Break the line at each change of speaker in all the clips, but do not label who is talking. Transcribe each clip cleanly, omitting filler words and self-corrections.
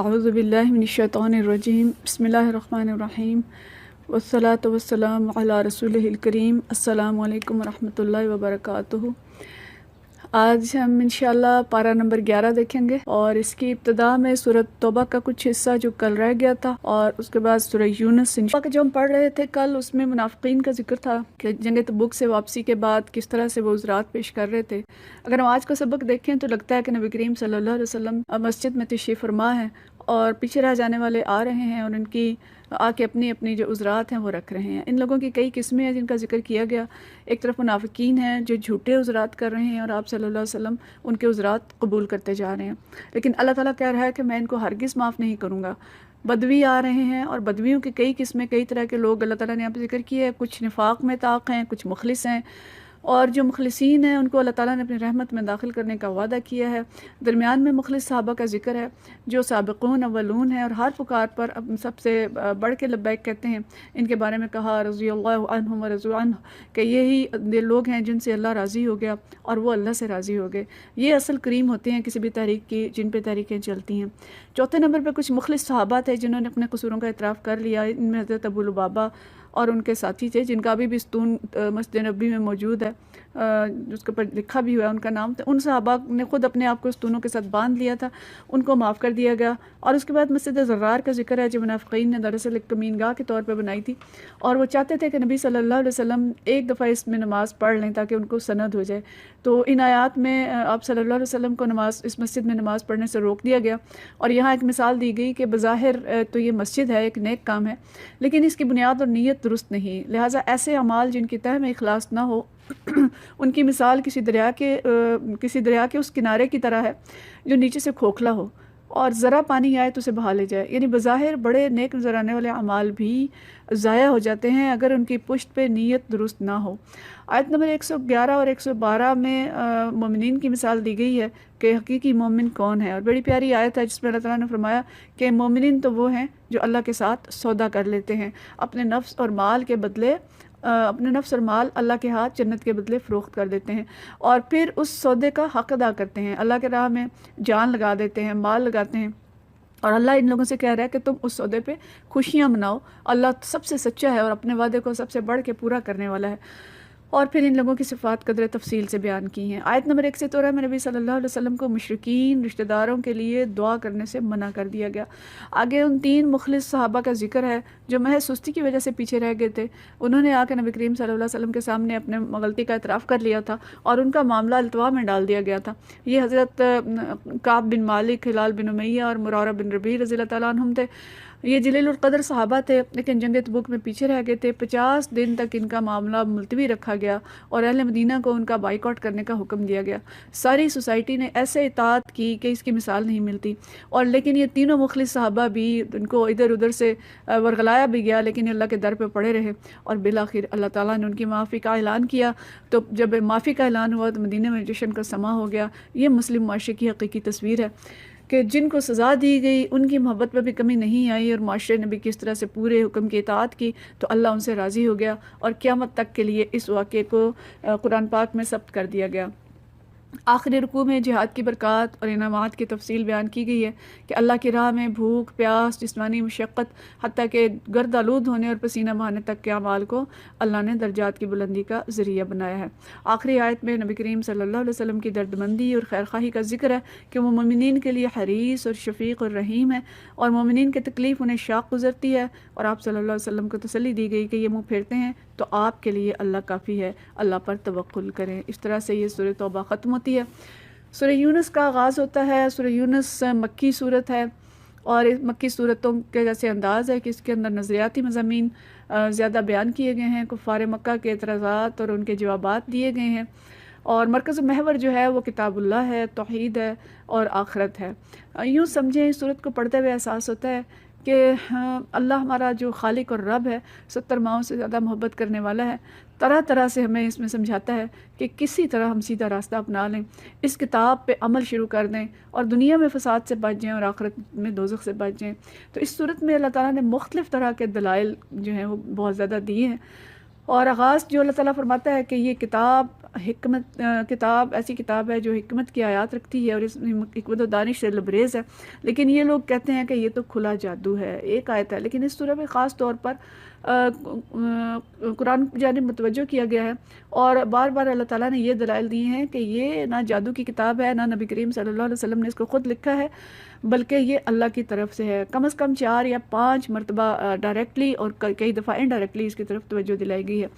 اعوذ باللہ من الشیطان الرجیم بسم اللہ الرحمن الرحیم والصلاة والسلام علی رسولہ الکریم السلام علیکم ورحمۃ اللہ وبرکاتہ۔ آج ہم انشاءاللہ پارہ نمبر 11 دیکھیں گے اور اس کی ابتدا میں سورۃ توبہ کا کچھ حصہ جو کل رہ گیا تھا اور اس کے بعد سورہ یونس جو ہم پڑھ رہے تھے کل، اس میں منافقین کا ذکر تھا کہ جنگ تبوک سے واپسی کے بعد کس طرح سے وہ عذرات پیش کر رہے تھے۔ اگر ہم آج کا سبق دیکھیں تو لگتا ہے کہ نبی کریم صلی اللہ علیہ وسلم مسجد میں تشریف فرما ہیں اور پیچھے رہ جانے والے آ رہے ہیں اور ان کی آ کے اپنی اپنی جو عذرات ہیں وہ رکھ رہے ہیں۔ ان لوگوں کی کئی قسمیں ہیں جن کا ذکر کیا گیا۔ ایک طرف منافقین ہیں جو جھوٹے عذرات کر رہے ہیں اور آپ صلی اللہ علیہ وسلم ان کے عذرات قبول کرتے جا رہے ہیں، لیکن اللہ تعالیٰ کہہ رہا ہے کہ میں ان کو ہرگز معاف نہیں کروں گا۔ بدوی آ رہے ہیں اور بدویوں کی کئی قسمیں، کئی طرح کے لوگ اللہ تعالیٰ نے یہاں پہ ذکر کیا ہے۔ کچھ نفاق میں طاق ہیں، کچھ مخلص ہیں، اور جو مخلصین ہیں ان کو اللہ تعالیٰ نے اپنی رحمت میں داخل کرنے کا وعدہ کیا ہے۔ درمیان میں مخلص صحابہ کا ذکر ہے جو سابقون اولون ہیں اور ہر پکار پر سب سے بڑھ کے لبیک کہتے ہیں۔ ان کے بارے میں کہا رضی اللہ عنہم ورضوا عنہ کہ یہی لوگ ہیں جن سے اللہ راضی ہو گیا اور وہ اللہ سے راضی ہو گئے۔ یہ اصل کریم ہوتے ہیں کسی بھی تحریک کی جن پہ تحریکیں چلتی ہیں۔ چوتھے نمبر پہ کچھ مخلص صحابہ تھے جنہوں نے اپنے قصوروں کا اعتراف کر لیا۔ ان میں حضرت ابو لبابہ اور ان کے ساتھی تھے جن کا ابھی بھی ستون مسجد نبی میں موجود ہے، جس کے اوپر لکھا بھی ہوا ہے ان کا نام۔ تو ان صحابہ نے خود اپنے آپ کو ستونوں کے ساتھ باندھ لیا تھا، ان کو معاف کر دیا گیا۔ اور اس کے بعد مسجد زرار کا ذکر ہے جو منافقین نے دراصل ایک کمینگاہ کے طور پہ بنائی تھی اور وہ چاہتے تھے کہ نبی صلی اللہ علیہ وسلم ایک دفعہ اس میں نماز پڑھ لیں تاکہ ان کو سند ہو جائے۔ تو ان آیات میں آپ صلی اللہ علیہ وسلم کو اس مسجد میں نماز پڑھنے سے روک دیا گیا اور یہاں ایک مثال دی گئی کہ بظاہر تو یہ مسجد ہے، ایک نیک کام ہے، لیکن اس کی بنیاد اور نیت درست نہیں، لہٰذا ایسے اعمال جن کی تہ میں اخلاص نہ ہو ان کی مثال کسی دریا کے اس کنارے کی طرح ہے جو نیچے سے کھوکھلا ہو اور ذرا پانی آئے تو اسے بہا لے جائے۔ یعنی بظاہر بڑے نیک نظر آنے والے اعمال بھی ضائع ہو جاتے ہیں اگر ان کی پشت پہ نیت درست نہ ہو۔ آیت نمبر 111 اور 112 میں مومنین کی مثال دی گئی ہے کہ حقیقی مومن کون ہے، اور بڑی پیاری آیت ہے جس میں اللہ تعالیٰ نے فرمایا کہ مومنین تو وہ ہیں جو اللہ کے ساتھ سودا کر لیتے ہیں، اپنے نفس اور مال اللہ کے ہاتھ جنت کے بدلے فروخت کر دیتے ہیں اور پھر اس سودے کا حق ادا کرتے ہیں، اللہ کے راہ میں جان لگا دیتے ہیں، مال لگاتے ہیں۔ اور اللہ ان لوگوں سے کہہ رہا ہے کہ تم اس سودے پہ خوشیاں مناؤ، اللہ سب سے سچا ہے اور اپنے وعدے کو سب سے بڑھ کے پورا کرنے والا ہے۔ اور پھر ان لوگوں کی صفات قدر تفصیل سے بیان کی ہیں۔ آیت نمبر 113 میں نبی صلی اللہ علیہ وسلم کو مشرکین رشتہ داروں کے لیے دعا کرنے سے منع کر دیا گیا۔ آگے ان 3 مخلص صحابہ کا ذکر ہے جو محض سستی کی وجہ سے پیچھے رہ گئے تھے۔ انہوں نے آ کے نبی کریم صلی اللہ علیہ وسلم کے سامنے اپنے غلطی کا اعتراف کر لیا تھا اور ان کا معاملہ التوا میں ڈال دیا گیا تھا۔ یہ حضرت کعب بن مالک، ہلال بن امیہ اور مرارہ بن ربیع رضی اللہ تعالیٰ عنہم تھے۔ یہ جلیل القدر صحابہ تھے لیکن جنگ تبوک میں پیچھے رہ گئے تھے۔ 50 دن تک ان کا معاملہ ملتوی رکھا گیا اور اہل مدینہ کو ان کا بائیکاٹ کرنے کا حکم دیا گیا۔ ساری سوسائٹی نے ایسے اطاعت کی کہ اس کی مثال نہیں ملتی، اور لیکن یہ تینوں مخلص صحابہ بھی ان کو ادھر ادھر سے ورغلایا بھی گیا لیکن اللہ کے در پہ پڑے رہے اور بالآخر اللہ تعالیٰ نے ان کی معافی کا اعلان کیا۔ تو جب معافی کا اعلان ہوا تو مدینہ میں جشن کا سما ہو گیا۔ یہ مسلم معاشرے کی حقیقی تصویر ہے کہ جن کو سزا دی گئی ان کی محبت میں بھی کمی نہیں آئی اور معاشرے نے بھی کس طرح سے پورے حکم کی اطاعت کی تو اللہ ان سے راضی ہو گیا اور قیامت تک کے لیے اس واقعے کو قرآن پاک میں ثبت کر دیا گیا۔ آخری رکوع میں جہاد کی برکات اور انعامات کی تفصیل بیان کی گئی ہے کہ اللہ کی راہ میں بھوک پیاس، جسمانی مشقت، حتیٰ کہ گرد آلود ہونے اور پسینہ بہانے تک کے اعمال کو اللہ نے درجات کی بلندی کا ذریعہ بنایا ہے۔ آخری آیت میں نبی کریم صلی اللہ علیہ وسلم کی دردمندی اور خیرخواہی کا ذکر ہے کہ وہ مومنین کے لیے حریص اور شفیق اور رحیم ہے اور مومنین کی تکلیف انہیں شاق گزرتی ہے، اور آپ صلی اللہ علیہ وسلم کو تسلی دی گئی کہ یہ منہ پھیرتے ہیں تو آپ کے لیے اللہ کافی ہے، اللہ پر توکل کریں۔ اس طرح سے یہ سورہ توبہ ختم ہوتی ہے۔ سورہ یونس کا آغاز ہوتا ہے۔ سورہ یونس مکی صورت ہے اور مکی صورتوں کے جیسے انداز ہے کہ اس کے اندر نظریاتی مضامین زیادہ بیان کیے گئے ہیں، کفار مکہ کے اعتراضات اور ان کے جوابات دیے گئے ہیں، اور مرکز و محور جو ہے وہ کتاب اللہ ہے، توحید ہے اور آخرت ہے۔ یوں سمجھیں اس صورت کو پڑھتے ہوئے احساس ہوتا ہے کہ اللہ ہمارا جو خالق اور رب ہے، 70 ماؤں سے زیادہ محبت کرنے والا ہے، طرح طرح سے ہمیں اس میں سمجھاتا ہے کہ کسی طرح ہم سیدھا راستہ اپنا لیں، اس کتاب پہ عمل شروع کر دیں اور دنیا میں فساد سے بچ جائیں اور آخرت میں دوزخ سے بچ جائیں۔ تو اس صورت میں اللہ تعالیٰ نے مختلف طرح کے دلائل جو ہیں وہ بہت زیادہ دیے ہیں، اور آغاز جو اللہ تعالیٰ فرماتا ہے کہ یہ کتاب حکمت کتاب ایسی کتاب ہے جو حکمت کی آیات رکھتی ہے اور اس میں حکمت و دانش سے لبریز ہے، لیکن یہ لوگ کہتے ہیں کہ یہ تو کھلا جادو ہے، ایک آیت ہے، لیکن اس سورہ میں خاص طور پر قرآن کی جانب متوجہ کیا گیا ہے، اور بار بار اللہ تعالیٰ نے یہ دلائل دیے ہیں کہ یہ نہ جادو کی کتاب ہے، نہ نبی کریم صلی اللہ علیہ وسلم نے اس کو خود لکھا ہے، بلکہ یہ اللہ کی طرف سے ہے۔ کم از کم 4 یا 5 مرتبہ ڈائریکٹلی اور کئی دفعہ انڈائریکٹلی اس کی طرف توجہ دلائی گئی ہے۔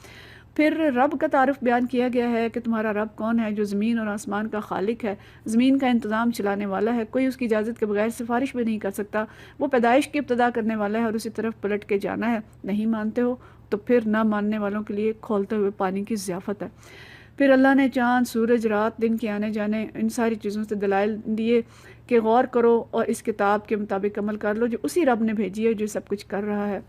پھر رب کا تعارف بیان کیا گیا ہے کہ تمہارا رب کون ہے، جو زمین اور آسمان کا خالق ہے، زمین کا انتظام چلانے والا ہے، کوئی اس کی اجازت کے بغیر سفارش بھی نہیں کر سکتا، وہ پیدائش کی ابتدا کرنے والا ہے اور اسی طرف پلٹ کے جانا ہے۔ نہیں مانتے ہو تو پھر نہ ماننے والوں کے لیے کھولتے ہوئے پانی کی ضیافت ہے۔ پھر اللہ نے چاند، سورج، رات، دن کے آنے جانے، ان ساری چیزوں سے دلائل دیے کہ غور کرو اور اس کتاب کے مطابق عمل کر لو جو اسی رب نے بھیجی ہے جو سب کچھ کر رہا ہے۔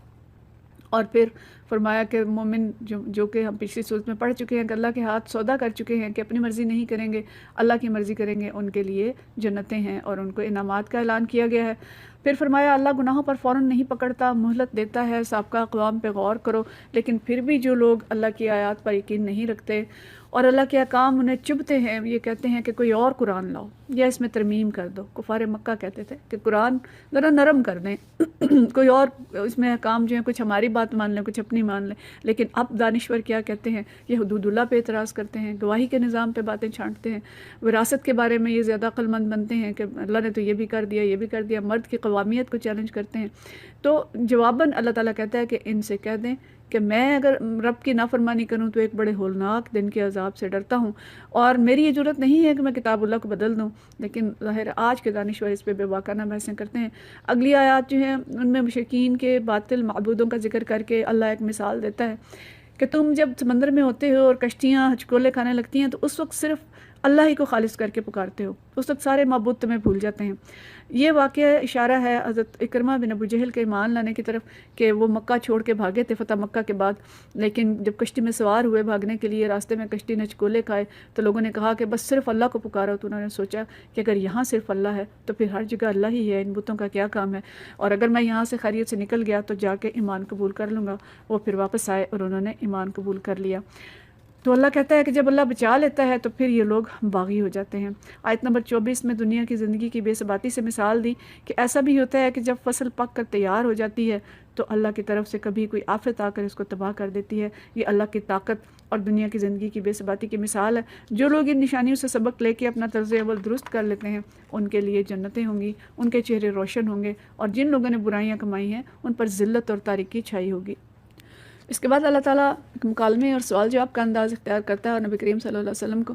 اور پھر فرمایا کہ مومن جو کہ ہم پچھلی صورت میں پڑھ چکے ہیں کہ اللہ کے ہاتھ سودا کر چکے ہیں کہ اپنی مرضی نہیں کریں گے، اللہ کی مرضی کریں گے، ان کے لیے جنتیں ہیں اور ان کو انعامات کا اعلان کیا گیا ہے۔ پھر فرمایا اللہ گناہوں پر فوراً نہیں پکڑتا، مہلت دیتا ہے، سابقہ اقوام پہ غور کرو، لیکن پھر بھی جو لوگ اللہ کی آیات پر یقین نہیں رکھتے اور اللہ کے احکام انہیں چبھتے ہیں، یہ کہتے ہیں کہ کوئی اور قرآن لاؤ یا اس میں ترمیم کر دو۔ کفار مکہ کہتے تھے کہ قرآن ذرا نرم کر دیں، کوئی اور اس میں احکام جو ہیں کچھ ہماری بات مان لیں، کچھ اپنی مان لیں۔ لیکن اب دانشور کیا کہتے ہیں، یہ حدود اللہ پہ اعتراض کرتے ہیں، گواہی کے نظام پہ باتیں چھانٹتے ہیں، وراثت کے بارے میں یہ زیادہ عقل مند بنتے ہیں کہ اللہ نے تو یہ بھی کر دیا، یہ بھی کر دیا، مرد کی قوامیت کو چیلنج کرتے ہیں۔ تو جواباً اللہ تعالیٰ کہتا ہے کہ ان سے کہہ دیں کہ میں اگر رب کی نافرمانی کروں تو ایک بڑے ہولناک دن کے عذاب سے ڈرتا ہوں، اور میری یہ ضرورت نہیں ہے کہ میں کتاب اللہ کو بدل دوں۔ لیکن ظاہر آج کے دانشور اس پہ بے باکانہ بحثیں کرتے ہیں۔ اگلی آیات جو ہیں ان میں مشرکین کے باطل معبودوں کا ذکر کر کے اللہ ایک مثال دیتا ہے کہ تم جب سمندر میں ہوتے ہو اور کشتیاں ہچکولے کھانے لگتی ہیں تو اس وقت صرف اللہ ہی کو خالص کر کے پکارتے ہو، اس وقت سارے معبود تمہیں بھول جاتے ہیں۔ یہ واقعہ اشارہ ہے حضرت اکرمہ بن ابو جہل کے ایمان لانے کی طرف کہ وہ مکہ چھوڑ کے بھاگے تھے فتح مکہ کے بعد، لیکن جب کشتی میں سوار ہوئے بھاگنے کے لیے، راستے میں کشتی نے ہچکولے کھائے تو لوگوں نے کہا کہ بس صرف اللہ کو پکارو، تو انہوں نے سوچا کہ اگر یہاں صرف اللہ ہے تو پھر ہر جگہ اللہ ہی ہے، ان بتوں کا کیا کام ہے، اور اگر میں یہاں سے خیریت سے نکل گیا تو جا کے ایمان قبول کر لوں گا۔ وہ پھر واپس آئے اور انہوں نے ایمان قبول کر لیا۔ تو اللہ کہتا ہے کہ جب اللہ بچا لیتا ہے تو پھر یہ لوگ باغی ہو جاتے ہیں۔ آیت نمبر 24 میں دنیا کی زندگی کی بے ثباتی سے مثال دی کہ ایسا بھی ہوتا ہے کہ جب فصل پک کر تیار ہو جاتی ہے تو اللہ کی طرف سے کبھی کوئی آفت آ کر اس کو تباہ کر دیتی ہے۔ یہ اللہ کی طاقت اور دنیا کی زندگی کی بے ثباتی کی مثال ہے۔ جو لوگ ان نشانیوں سے سبق لے کے اپنا طرز عمل درست کر لیتے ہیں ان کے لیے جنتیں ہوں گی، ان کے چہرے روشن ہوں گے، اور جن لوگوں نے برائیاں کمائی ہیں ان پر ذلت اور تاریکی چھائی ہوگی۔ اس کے بعد اللہ تعالیٰ مکالمے اور سوال جواب کا انداز اختیار کرتا ہے اور نبی کریم صلی اللہ علیہ وسلم کو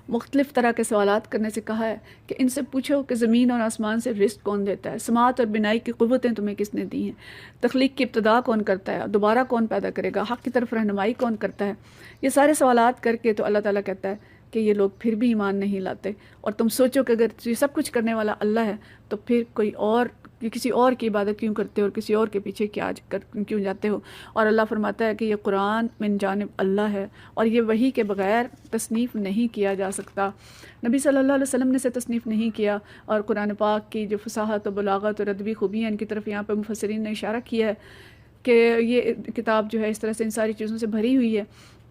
مختلف طرح کے سوالات کرنے سے کہا ہے کہ ان سے پوچھو کہ زمین اور آسمان سے رزق کون دیتا ہے، سماعت اور بینائی کی قوتیں تمہیں کس نے دی ہیں، تخلیق کی ابتدا کون کرتا ہے، دوبارہ کون پیدا کرے گا، حق کی طرف رہنمائی کون کرتا ہے۔ یہ سارے سوالات کر کے تو اللہ تعالیٰ کہتا ہے کہ یہ لوگ پھر بھی ایمان نہیں لاتے، اور تم سوچو کہ اگر یہ سب کچھ کرنے والا اللہ ہے تو پھر کوئی اور کسی اور کی عبادت کیوں کرتے ہو اور کسی اور کے پیچھے کیوں جاتے ہو۔ اور اللہ فرماتا ہے کہ یہ قرآن من جانب اللہ ہے اور یہ وحی کے بغیر تصنیف نہیں کیا جا سکتا۔ نبی صلی اللہ علیہ وسلم نے اسے تصنیف نہیں کیا، اور قرآن پاک کی جو فصاحت و بلاغت اور ادبی خوبیاں ان کی طرف یہاں پہ مفسرین نے اشارہ کیا ہے کہ یہ کتاب جو ہے اس طرح سے ان ساری چیزوں سے بھری ہوئی ہے،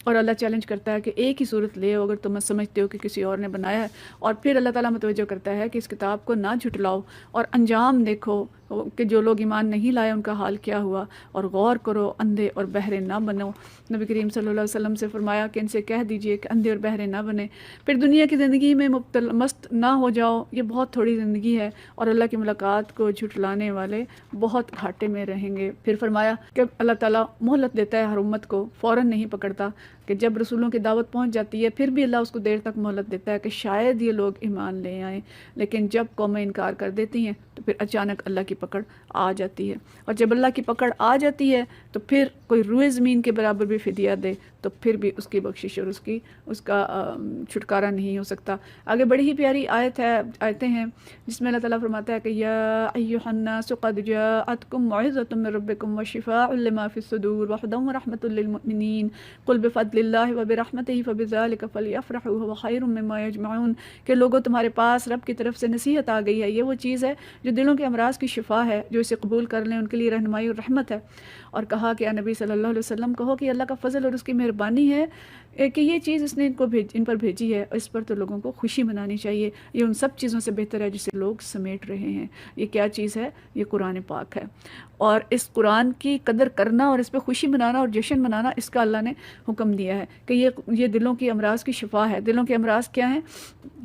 اور اللہ چیلنج کرتا ہے کہ ایک ہی صورت لے اگر تم سمجھتے ہو کہ کسی اور نے بنایا ہے، اور پھر اللہ تعالیٰ متوجہ کرتا ہے کہ اس کتاب کو نہ جھٹلاؤ اور انجام دیکھو کہ جو لوگ ایمان نہیں لائے ان کا حال کیا ہوا، اور غور کرو، اندھے اور بہرے نہ بنو۔ نبی کریم صلی اللہ علیہ وسلم سے فرمایا کہ ان سے کہہ دیجئے کہ اندھے اور بہرے نہ بنے، پھر دنیا کی زندگی میں مست نہ ہو جاؤ، یہ بہت تھوڑی زندگی ہے، اور اللہ کی ملاقات کو جھٹلانے والے بہت گھاٹے میں رہیں گے۔ پھر فرمایا کہ اللہ تعالیٰ مہلت دیتا ہے ہر امت کو، فوراً نہیں پکڑتا، کہ جب رسولوں کی دعوت پہنچ جاتی ہے پھر بھی اللہ اس کو دیر تک مہلت دیتا ہے کہ شاید یہ لوگ ایمان لے آئیں، لیکن جب قومیں انکار کر دیتی ہیں تو پھر اچانک اللہ کی پکڑ آ جاتی ہے، اور جب اللہ کی پکڑ آ جاتی ہے تو پھر کوئی روئے زمین کے برابر بھی فدیہ دے تو پھر بھی اس کی بخشش اور اس کا چھٹکارا نہیں ہو سکتا۔ آگے بڑی ہی پیاری آیتیں ہیں جس میں اللہ تعالیٰ فرماتا ہے کہ یا ایھا الناس قد جاءتکم موعظۃ من ربکم وشفاء لما فی الصدور وہدی ورحمۃ للمؤمنین قل بفضل اللہ وبرحمتہ فبذلک فلیفرحوا ھو خیر مما یجمعون، کہ لوگوں تمہارے پاس رب کی طرف سے نصیحت آ گئی ہے، یہ وہ چیز ہے جو دلوں کے امراض کی شفا شفا ہے، جو اسے قبول کر لیں ان کے لیے رہنمائی اور رحمت ہے۔ اور کہا کہ نبی صلی اللہ علیہ وسلم کہو کہ اللہ کا فضل اور اس کی مہربانی ہے کہ یہ چیز اس نے ان پر بھیجی ہے، اور اس پر تو لوگوں کو خوشی منانی چاہیے۔ یہ ان سب چیزوں سے بہتر ہے جسے لوگ سمیٹ رہے ہیں۔ یہ کیا چیز ہے؟ یہ قرآن پاک ہے، اور اس قرآن کی قدر کرنا اور اس پہ خوشی منانا اور جشن منانا، اس کا اللہ نے حکم دیا ہے کہ یہ دلوں کی امراض کی شفا ہے۔ دلوں کے امراض کیا ہیں؟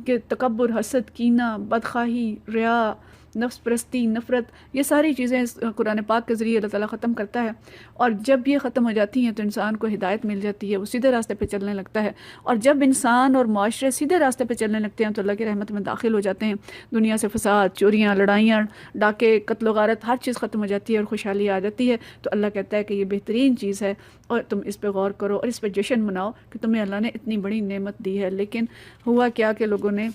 کہ تکبر، حسد، کینہ، بدخواہی، ریا، نفس پرستی، نفرت، یہ ساری چیزیں اس قرآن پاک کے ذریعے اللہ تعالیٰ ختم کرتا ہے، اور جب یہ ختم ہو جاتی ہیں تو انسان کو ہدایت مل جاتی ہے، وہ سیدھے راستے پہ چلنے لگتا ہے، اور جب انسان اور معاشرے سیدھے راستے پہ چلنے لگتے ہیں تو اللہ کی رحمت میں داخل ہو جاتے ہیں۔ دنیا سے فساد، چوریاں، لڑائیاں، ڈاکے، قتل و غارت، ہر چیز ختم ہو جاتی ہے اور خوشحالی آ جاتی ہے۔ تو اللہ کہتا ہے کہ یہ بہترین چیز ہے، اور تم اس پہ غور کرو اور اس پہ جشن مناؤ کہ تمہیں اللہ نے اتنی بڑی نعمت دی ہے۔ لیکن ہوا کیا کہ لوگوں نے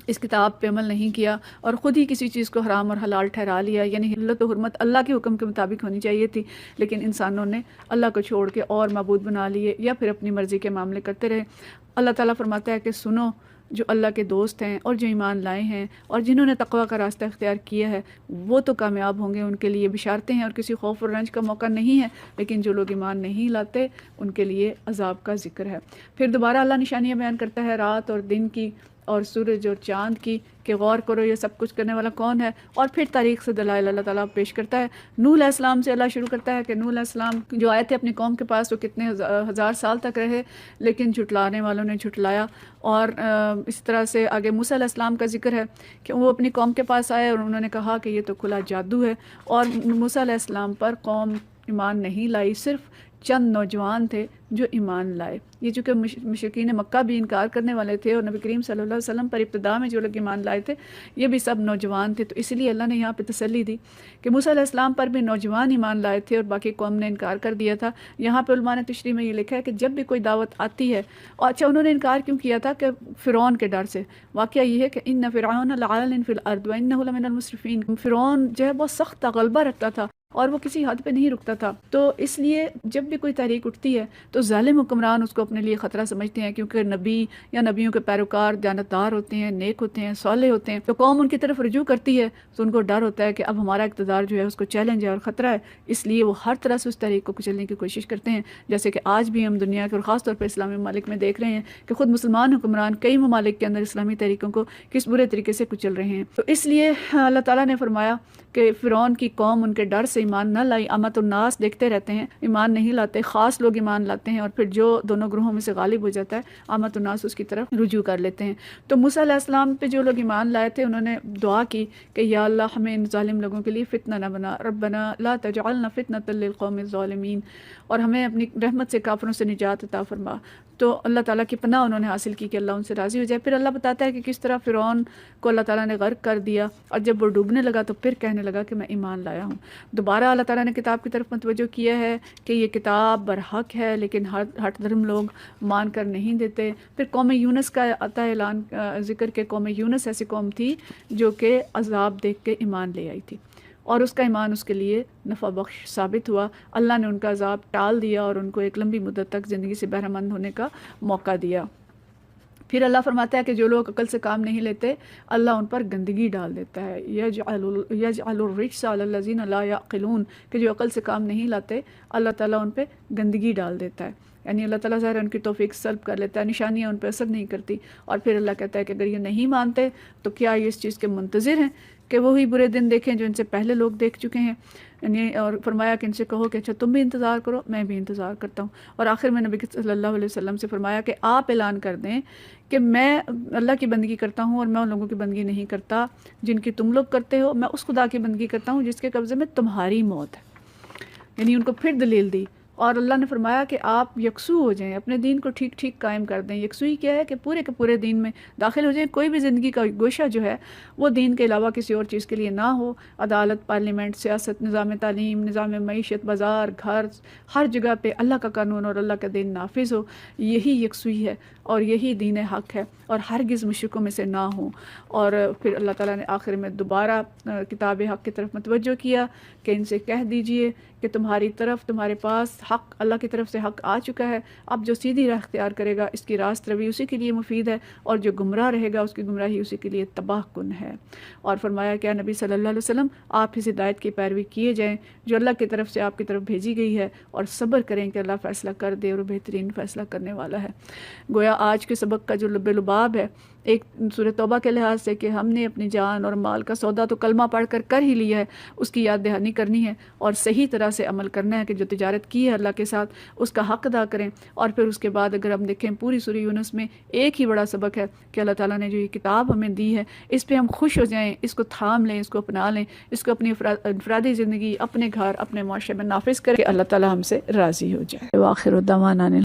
اس کتاب پہ عمل نہیں کیا اور خود ہی کسی چیز کو حرام اور حلال ٹھہرا لیا، یعنی حلت و حرمت اللہ کے حکم کے مطابق ہونی چاہیے تھی، لیکن انسانوں نے اللہ کو چھوڑ کے اور معبود بنا لیے یا پھر اپنی مرضی کے معاملے کرتے رہے۔ اللہ تعالیٰ فرماتا ہے کہ سنو، جو اللہ کے دوست ہیں اور جو ایمان لائے ہیں اور جنہوں نے تقوی کا راستہ اختیار کیا ہے، وہ تو کامیاب ہوں گے، ان کے لیے بشارتیں ہیں اور کسی خوف اور رنج کا موقع نہیں ہے۔ لیکن جو لوگ ایمان نہیں لاتے ان کے لیے عذاب کا ذکر ہے۔ پھر دوبارہ اللہ نشانیاں بیان کرتا ہے رات اور دن کی اور سورج اور چاند کی، کہ غور کرو یہ سب کچھ کرنے والا کون ہے، اور پھر تاریخ سے دلائل اللہ تعالیٰ پیش کرتا ہے۔ نوح علیہ السلام سے اللہ شروع کرتا ہے کہ نوح علیہ السلام جو آئے تھے اپنی قوم کے پاس، وہ کتنے ہزار سال تک رہے، لیکن جھٹلانے والوں نے جھٹلایا۔ اور اس طرح سے آگے موسیٰ علیہ السلام کا ذکر ہے کہ وہ اپنی قوم کے پاس آئے اور انہوں نے کہا کہ یہ تو کھلا جادو ہے، اور موسیٰ علیہ السلام پر قوم ایمان نہیں لائی، صرف چند نوجوان تھے جو ایمان لائے۔ یہ چونکہ مشرکین مکہ بھی انکار کرنے والے تھے، اور نبی کریم صلی اللہ علیہ وسلم پر ابتدا میں جو لوگ ایمان لائے تھے یہ بھی سب نوجوان تھے، تو اس لیے اللہ نے یہاں پہ تسلی دی کہ موسیٰ علیہ السلام پر بھی نوجوان ایمان لائے تھے اور باقی قوم نے انکار کر دیا تھا۔ یہاں پہ علماء نے تشریح میں یہ لکھا ہے کہ جب بھی کوئی دعوت آتی ہے، اور اچھا انہوں نے انکار کیوں کیا تھا؟ کہ فرعون کے ڈر سے۔ واقعہ یہ ہے کہ ان فرعون لعال فی الارض وانہ لمن المسرفین، فرعون جو ہے بہت سخت غلبہ رکھتا تھا اور وہ کسی حد پہ نہیں رکتا تھا، تو اس لیے جب بھی کوئی تحریک اٹھتی ہے تو ظالم حکمران اس کو اپنے لیے خطرہ سمجھتے ہیں، کیونکہ نبی یا نبیوں کے پیروکار دیانتدار ہوتے ہیں، نیک ہوتے ہیں، صالح ہوتے ہیں، تو قوم ان کی طرف رجوع کرتی ہے تو ان کو ڈر ہوتا ہے کہ اب ہمارا اقتدار جو ہے اس کو چیلنج ہے اور خطرہ ہے، اس لیے وہ ہر طرح سے اس تحریک کو کچلنے کی کوشش کرتے ہیں۔ جیسے کہ آج بھی ہم دنیا کے اور خاص طور پر اسلامی ممالک میں دیکھ رہے ہیں کہ خود مسلمان حکمران کئی ممالک کے اندر اسلامی تحریکوں کو کس برے طریقے سے کچل رہے ہیں۔ تو اس لیے اللہ تعالیٰ نے فرمایا کہ فرعون کی قوم ان کے ڈر سے ایمان نہ لائی۔ امت الناس دیکھتے رہتے ہیں، ایمان نہیں لاتے، خاص لوگ ایمان لاتے ہیں، اور پھر جو دونوں گروہوں میں سے غالب ہو جاتا ہے امت الناس اس کی طرف رجوع کر لیتے ہیں۔ تو موسیٰ علیہ السلام پہ جو لوگ ایمان لائے تھے انہوں نے دعا کی کہ یا اللہ ہمیں ان ظالم لوگوں کے لیے فتنہ نہ بنا، ربنا لا تجعلنا فتنة للقوم الظالمین، اور ہمیں اپنی رحمت سے کافروں سے نجات عطا فرما۔ تو اللہ تعالیٰ کی پناہ انہوں نے حاصل کی کہ اللہ ان سے راضی ہو جائے۔ پھر اللہ بتاتا ہے کہ کس طرح فرعون کو اللہ تعالیٰ نے غرق کر دیا، اور جب وہ ڈوبنے لگا تو پھر کہنے لگا کہ میں ایمان لایا ہوں۔ دوبارہ اللہ تعالیٰ نے کتاب کی طرف متوجہ کیا ہے کہ یہ کتاب برحق ہے، لیکن ہٹ دھرم لوگ مان کر نہیں دیتے۔ پھر قوم یونس کا آتا ہے اعلان، ذکر کہ قوم یونس ایسی قوم تھی جو کہ عذاب دیکھ کے ایمان لے آئی تھی، اور اس کا ایمان اس کے لیے نفع بخش ثابت ہوا۔ اللہ نے ان کا عذاب ٹال دیا اور ان کو ایک لمبی مدت تک زندگی سے بہرہ مند ہونے کا موقع دیا۔ پھر اللہ فرماتا ہے کہ جو لوگ عقل سے کام نہیں لیتے اللہ ان پر گندگی ڈال دیتا ہے، یجعل الرجس علی الذین لا یعقلون، کہ جو عقل سے کام نہیں لاتے اللہ تعالیٰ ان پہ گندگی ڈال دیتا ہے، یعنی اللہ تعالیٰ ظاہر ان کی توفیق سلب کر لیتا ہے، نشانیاں ان پہ اثر نہیں کرتی۔ اور پھر اللہ کہتا ہے کہ اگر یہ نہیں مانتے تو کیا یہ اس چیز کے منتظر ہیں کہ وہی برے دن دیکھیں جو ان سے پہلے لوگ دیکھ چکے ہیں، یعنی اور فرمایا کہ ان سے کہو کہ اچھا تم بھی انتظار کرو، میں بھی انتظار کرتا ہوں۔ اور آخر میں نبی صلی اللہ علیہ وسلم سے فرمایا کہ آپ اعلان کر دیں کہ میں اللہ کی بندگی کرتا ہوں اور میں ان لوگوں کی بندگی نہیں کرتا جن کی تم لوگ کرتے ہو، میں اس خدا کی بندگی کرتا ہوں جس کے قبضے میں تمہاری موت ہے، یعنی ان کو پھر دلیل دی۔ اور اللہ نے فرمایا کہ آپ یکسو ہو جائیں، اپنے دین کو ٹھیک ٹھیک قائم کر دیں۔ یکسوئی کیا ہے کہ پورے کے پورے دین میں داخل ہو جائیں، کوئی بھی زندگی کا گوشہ جو ہے وہ دین کے علاوہ کسی اور چیز کے لیے نہ ہو۔ عدالت، پارلیمنٹ، سیاست، نظام تعلیم، نظام معیشت، بازار، گھر، ہر جگہ پہ اللہ کا قانون اور اللہ کا دین نافذ ہو، یہی یکسوئی ہے۔ اور یہی دین حق ہے، اور ہرگز مشرکوں میں سے نہ ہوں۔ اور پھر اللہ تعالیٰ نے آخر میں دوبارہ کتاب حق کی طرف متوجہ کیا کہ ان سے کہہ دیجئے کہ تمہاری طرف، تمہارے پاس حق، اللہ کی طرف سے حق آ چکا ہے، اب جو سیدھی راہ اختیار کرے گا اس کی راست روی اسی کے لیے مفید ہے، اور جو گمراہ رہے گا اس کی گمراہی اسی کے لیے تباہ کن ہے۔ اور فرمایا کہ نبی صلی اللہ علیہ وسلم آپ اس ہدایت کی پیروی کیے جائیں جو اللہ کی طرف سے آپ کی طرف بھیجی گئی ہے، اور صبر کریں کہ اللہ فیصلہ کر دے اور وہ بہترین فیصلہ کرنے والا ہے۔ گویا آج کے سبق کا جو لب لباب ہے، ایک سورہ توبہ کے لحاظ سے کہ ہم نے اپنی جان اور مال کا سودا تو کلمہ پڑھ کر ہی لیا ہے، اس کی یاد دہانی کرنی ہے اور صحیح طرح سے عمل کرنا ہے کہ جو تجارت کی ہے اللہ کے ساتھ اس کا حق ادا کریں۔ اور پھر اس کے بعد اگر ہم دیکھیں پوری سورہ یونس میں ایک ہی بڑا سبق ہے کہ اللہ تعالیٰ نے جو یہ کتاب ہمیں دی ہے اس پہ ہم خوش ہو جائیں، اس کو تھام لیں، اس کو اپنا لیں، اس کو اپنی انفرادی زندگی، اپنے گھر، اپنے معاشرے میں نافذ کریں کہ اللہ تعالیٰ ہم سے راضی ہو جائے۔ وآخر دعوانا